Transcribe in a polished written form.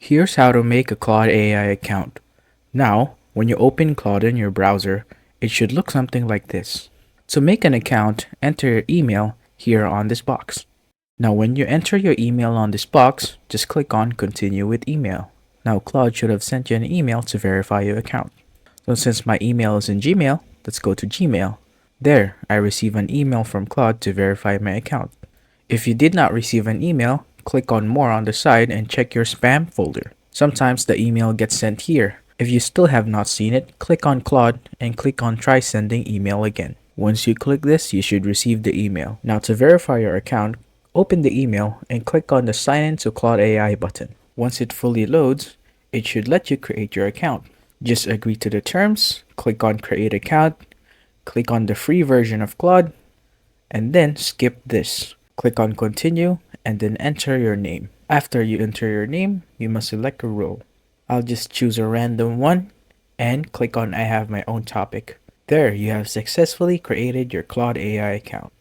Here's how to make a Claude AI account. Now, when you open Claude in your browser, it should look something like this. To make an account, enter your email here on this box. Now when you enter your email on this box, just click on Continue with Email. Now Claude should have sent you an email to verify your account. So since my email is in Gmail, let's go to Gmail. There, I receive an email from Claude to verify my account. If you did not receive an email, click on More on the side and check your spam folder. Sometimes the email gets sent here. If you still have not seen it, click on Claude and click on Try Sending Email again. Once you click this, you should receive the email. Now to verify your account, open the email and click on the Sign in to Claude AI button. Once it fully loads, it should let you create your account. Just agree to the terms, click on Create Account, click on the free version of Claude, and then skip this. Click on Continue and then enter your name. After you enter your name, you must select a role. I'll just choose a random one and click on I have my own topic. There, you have successfully created your Claude AI account.